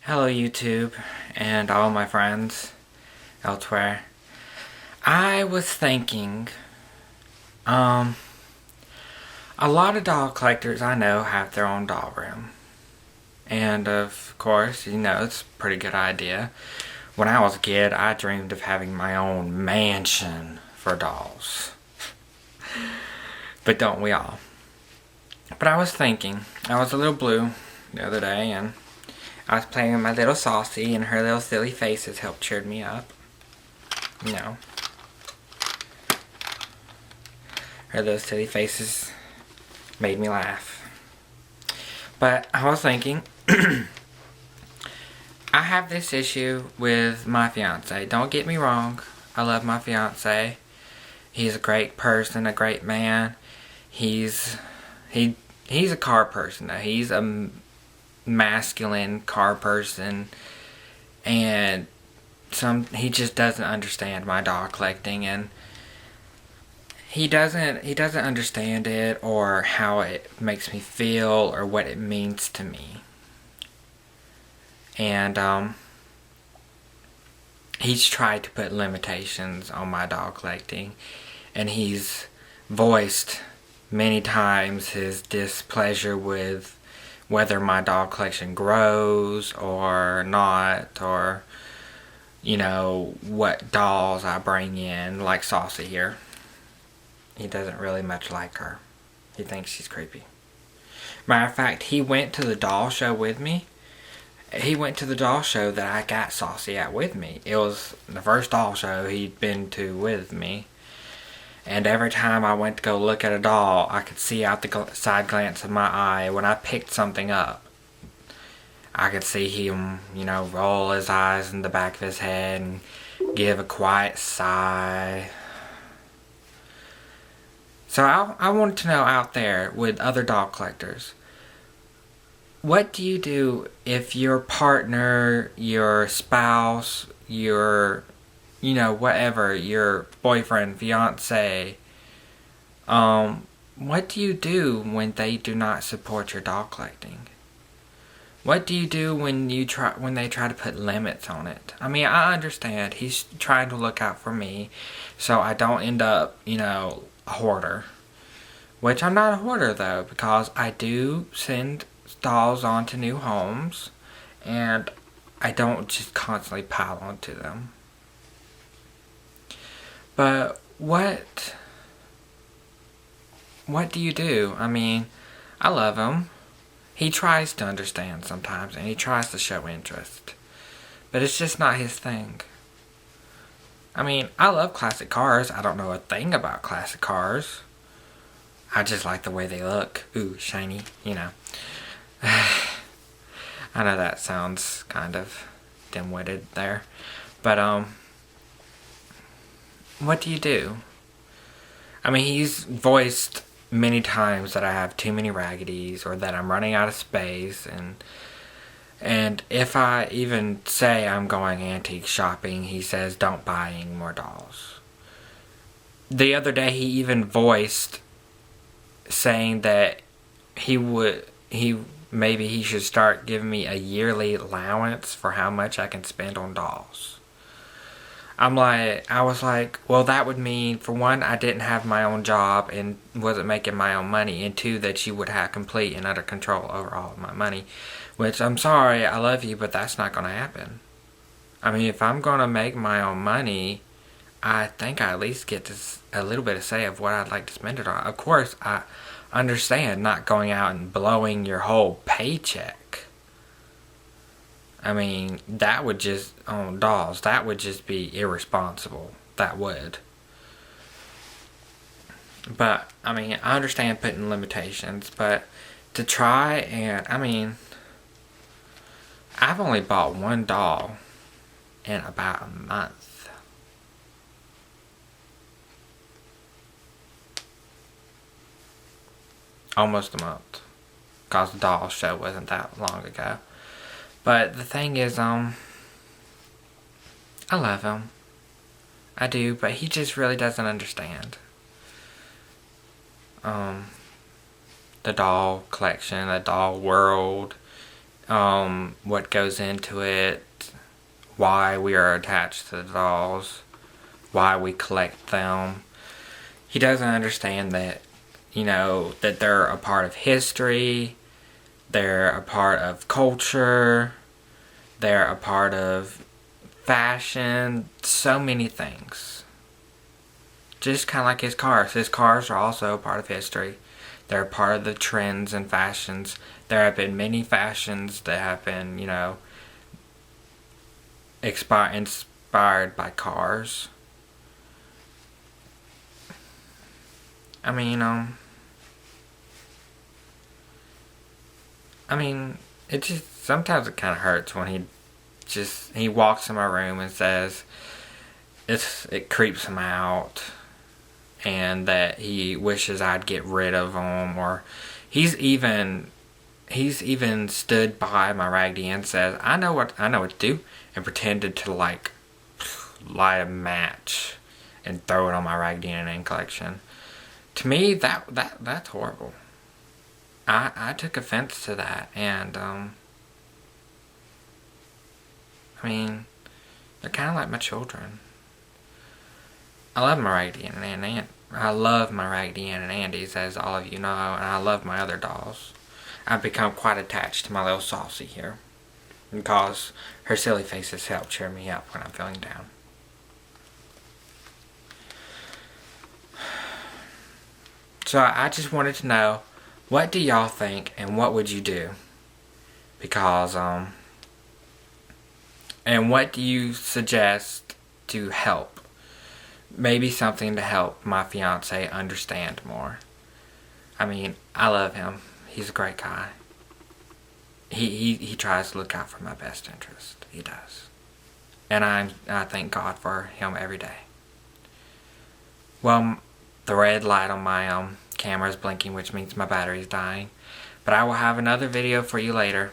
Hello YouTube and all my friends elsewhere. I was thinking, a lot of doll collectors I know have their own doll room. And of course, it's a pretty good idea. When I was a kid, I dreamed of having my own mansion for dolls. But don't we all? But I was thinking, I was a little blue the other day and I was playing with my little Saucy, and her little silly faces helped cheer me up. Her little silly faces made me laugh. But I was thinking, I have this issue with my fiance. Don't get me wrong, I love my fiance. He's a great person, a great man. He's a car person. He's a masculine car person, and he just doesn't understand my doll collecting, and he doesn't understand it or how it makes me feel or what it means to me. And he's tried to put limitations on my doll collecting, and he's voiced many times his displeasure with whether my doll collection grows or not, or what dolls I bring in, like Saucy here. He doesn't really much like her. He thinks she's creepy. Matter of fact, he went to the doll show with me. He went to the doll show that I got Saucy at with me. It was the first doll show he'd been to with me. And every time I went to go look at a doll, I could see out the side glance of my eye when I picked something up. I could see him, roll his eyes in the back of his head and give a quiet sigh. So I wanted to know out there with other doll collectors, what do you do if your partner, your spouse, your whatever, your boyfriend, fiance, what do you do when they do not support your doll collecting? What do you do when they try to put limits on it? I mean, I understand he's trying to look out for me so I don't end up, a hoarder. Which I'm not a hoarder though, because I do send dolls on to new homes and I don't just constantly pile onto them. But what do you do? I mean, I love him. He tries to understand sometimes, and he tries to show interest. But it's just not his thing. I mean, I love classic cars. I don't know a thing about classic cars. I just like the way they look. Ooh, shiny, I know that sounds kind of dim-witted there. But, what do you do? I mean, he's voiced many times that I have too many Raggedy's or that I'm running out of space, and if I even say I'm going antique shopping, he says don't buy any more dolls. The other day he even voiced saying that maybe he should start giving me a yearly allowance for how much I can spend on dolls. I was like, well, that would mean, for one, I didn't have my own job and wasn't making my own money, and two, that you would have complete and utter control over all of my money. Which, I'm sorry, I love you, but that's not going to happen. I mean, if I'm going to make my own money, I think I at least get a little bit of say of what I'd like to spend it on. Of course, I understand not going out and blowing your whole paycheck. I mean, that would just, on dolls, that would just be irresponsible. That would. But, I mean, I understand putting limitations, but to try and, I mean, I've only bought one doll in about a month. Almost a month. Because the doll show wasn't that long ago. But the thing is, I love him. I do, but he just really doesn't understand. The doll collection, the doll world, what goes into it, why we are attached to the dolls, why we collect them. He doesn't understand that, that they're a part of history, they're a part of culture, they're a part of fashion, so many things. Just kind of like his cars. His cars are also a part of history. They're a part of the trends and fashions. There have been many fashions that have been, inspired by cars. I mean, it just, sometimes it kind of hurts when he walks in my room and says it creeps him out, and that he wishes I'd get rid of him, or he's even stood by my Raggedy Ann and says, I know what to do, and pretended to light a match and throw it on my Raggedy Ann collection. To me, that's horrible. I took offense to that, and they're kind of like my children. I love my Raggedy Ann and Aunt. I love my Raggedy Ann and Andy's, as all of you know, and I love my other dolls. I've become quite attached to my little Saucy here, because her silly faces help cheer me up when I'm feeling down. So I just wanted to know, what do y'all think, and what would you do? Because, and what do you suggest to help? Maybe something to help my fiance understand more. I love him. He's a great guy. He tries to look out for my best interest. He does. And I thank God for him every day. Well, the red light on my camera is blinking, which means my battery's dying. But I will have another video for you later.